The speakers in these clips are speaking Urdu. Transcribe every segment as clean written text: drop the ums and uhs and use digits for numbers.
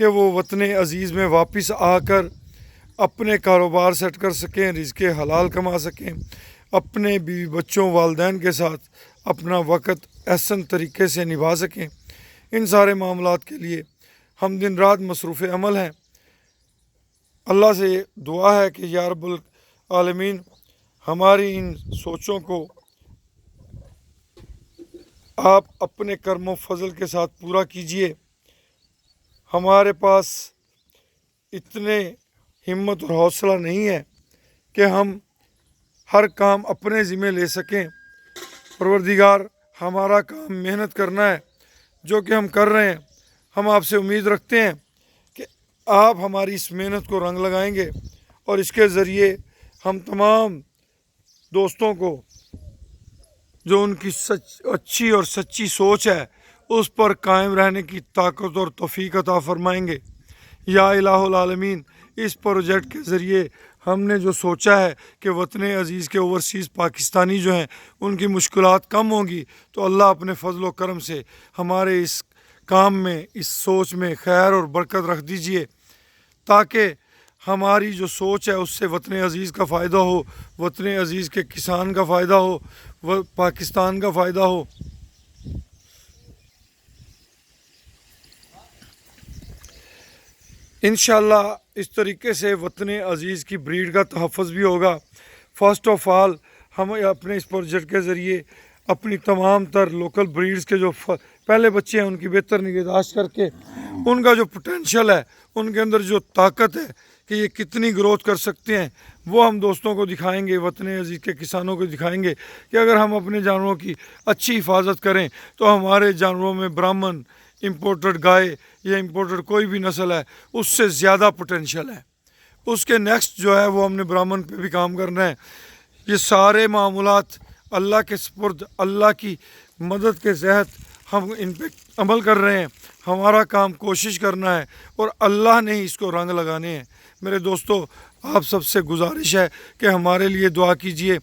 کہ وہ وطن عزیز میں واپس آ کر اپنے کاروبار سیٹ کر سکیں، رزق حلال کما سکیں، اپنے بیوی بچوں والدین کے ساتھ اپنا وقت احسن طریقے سے نبھا سکیں۔ ان سارے معاملات کے لیے ہم دن رات مصروف عمل ہیں۔ اللہ سے دعا ہے کہ یا رب العالمین ہماری ان سوچوں کو آپ اپنے کرم و فضل کے ساتھ پورا کیجئے۔ ہمارے پاس اتنے ہمت اور حوصلہ نہیں ہے کہ ہم ہر کام اپنے ذمہ لے سکیں۔ پروردگار، ہمارا کام محنت کرنا ہے، جو کہ ہم کر رہے ہیں۔ ہم آپ سے امید رکھتے ہیں کہ آپ ہماری اس محنت کو رنگ لگائیں گے اور اس کے ذریعے ہم تمام دوستوں کو جو ان کی اچھی اور سچی سوچ ہے اس پر قائم رہنے کی طاقت اور توفیق عطا فرمائیں گے۔ یا الہ العالمین، اس پروجیکٹ کے ذریعے ہم نے جو سوچا ہے کہ وطن عزیز کے اوورسیز پاکستانی جو ہیں ان کی مشکلات کم ہوں گی، تو اللہ اپنے فضل و کرم سے ہمارے اس کام میں، اس سوچ میں خیر اور برکت رکھ دیجئے، تاکہ ہماری جو سوچ ہے اس سے وطن عزیز کا فائدہ ہو، وطن عزیز کے کسان کا فائدہ ہو، پاکستان کا فائدہ ہو۔ انشاءاللہ اس طریقے سے وطن عزیز کی بریڈ کا تحفظ بھی ہوگا۔ فرسٹ آف آل ہم اپنے اس پروجیکٹ کے ذریعے اپنی تمام تر لوکل بریڈز کے جو پہلے بچے ہیں ان کی بہتر نگہداشت کر کے ان کا جو پوٹینشیل ہے، ان کے اندر جو طاقت ہے کہ یہ کتنی گروتھ کر سکتے ہیں، وہ ہم دوستوں کو دکھائیں گے، وطن عزیز کے کسانوں کو دکھائیں گے کہ اگر ہم اپنے جانوروں کی اچھی حفاظت کریں تو ہمارے جانوروں میں برہمن، امپورٹڈ گائے یا امپورٹڈ کوئی بھی نسل ہے اس سے زیادہ پوٹینشیل ہے۔ اس کے نیکسٹ جو ہے وہ ہم نے برہمن پہ بھی کام کرنا ہے۔ یہ سارے معاملات اللہ کے سپرد، اللہ کی مدد کے تحت ہم ان پہ عمل کر رہے ہیں۔ ہمارا کام کوشش کرنا ہے اور اللہ نے ہی اس کو رنگ لگانے ہیں۔ میرے دوستو، آپ سب سے گزارش ہے کہ ہمارے لیے دعا کیجئے۔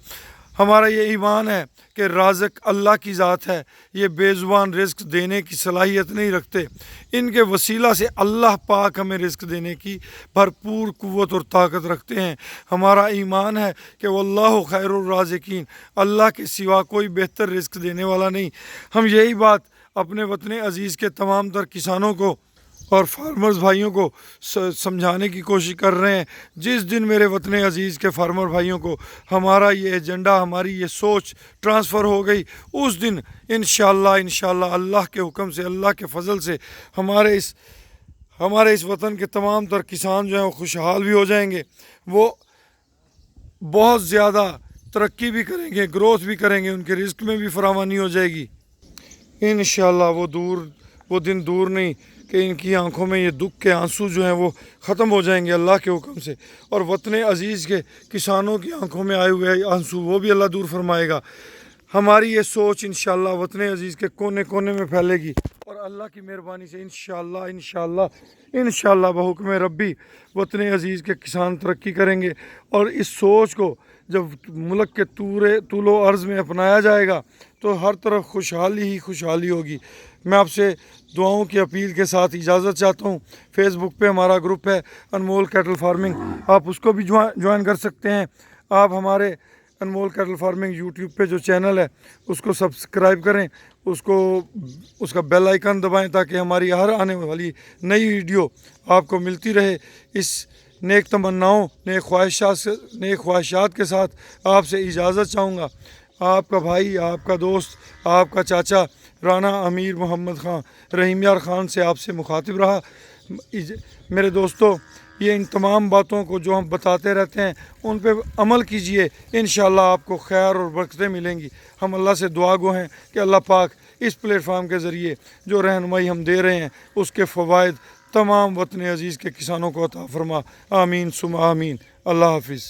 ہمارا یہ ایمان ہے کہ رازق اللہ کی ذات ہے، یہ بے زبان رزق دینے کی صلاحیت نہیں رکھتے، ان کے وسیلہ سے اللہ پاک ہمیں رزق دینے کی بھرپور قوت اور طاقت رکھتے ہیں۔ ہمارا ایمان ہے کہ واللہ خیر الرازقین، اللہ کے سوا کوئی بہتر رزق دینے والا نہیں۔ ہم یہی بات اپنے وطن عزیز کے تمام تر کسانوں کو اور فارمرز بھائیوں کو سمجھانے کی کوشش کر رہے ہیں۔ جس دن میرے وطن عزیز کے فارمر بھائیوں کو ہمارا یہ ایجنڈا، ہماری یہ سوچ ٹرانسفر ہو گئی، اس دن انشاءاللہ اللہ کے حکم سے، اللہ کے فضل سے ہمارے اس وطن کے تمام تر کسان جو ہیں وہ خوشحال بھی ہو جائیں گے، وہ بہت زیادہ ترقی بھی کریں گے، گروتھ بھی کریں گے، ان کے رزق میں بھی فراوانی ہو جائے گی۔ انشاءاللہ وہ دن دور نہیں کہ ان کی آنکھوں میں یہ دکھ کے آنسو جو ہیں وہ ختم ہو جائیں گے اللہ کے حکم سے، اور وطن عزیز کے کسانوں کی آنکھوں میں آئے ہوئے آنسو وہ بھی اللہ دور فرمائے گا۔ ہماری یہ سوچ انشاءاللہ وطن عزیز کے کونے کونے میں پھیلے گی، اور اللہ کی مہربانی سے انشاءاللہ بحکم ربی وطن عزیز کے کسان ترقی کریں گے، اور اس سوچ کو جب ملک کے طول و عرض میں اپنایا جائے گا تو ہر طرف خوشحالی ہی خوشحالی ہوگی۔ میں آپ سے دعاؤں کی اپیل کے ساتھ اجازت چاہتا ہوں۔ فیس بک پہ ہمارا گروپ ہے انمول کیٹل فارمنگ، آپ اس کو بھی جوائن کر سکتے ہیں۔ آپ ہمارے انمول کیٹل فارمنگ یوٹیوب پہ جو چینل ہے اس کو سبسکرائب کریں، اس کا بیل آئیکن دبائیں تاکہ ہماری ہر آنے والی نئی ویڈیو آپ کو ملتی رہے۔ اس نیک تمناؤں، نیک خواہشات کے ساتھ آپ سے اجازت چاہوں گا۔ آپ کا بھائی، آپ کا دوست، آپ کا چاچا رانا امیر محمد خان رحیم یار خان سے آپ سے مخاطب رہا۔ میرے دوستو، یہ ان تمام باتوں کو جو ہم بتاتے رہتے ہیں ان پہ عمل کیجئے، انشاءاللہ آپ کو خیر اور برکتیں ملیں گی۔ ہم اللہ سے دعا گو ہیں کہ اللہ پاک اس پلیٹ فارم کے ذریعے جو رہنمائی ہم دے رہے ہیں اس کے فوائد تمام وطن عزیز کے کسانوں کو عطا فرما۔ آمین ثم آمین۔ اللہ حافظ۔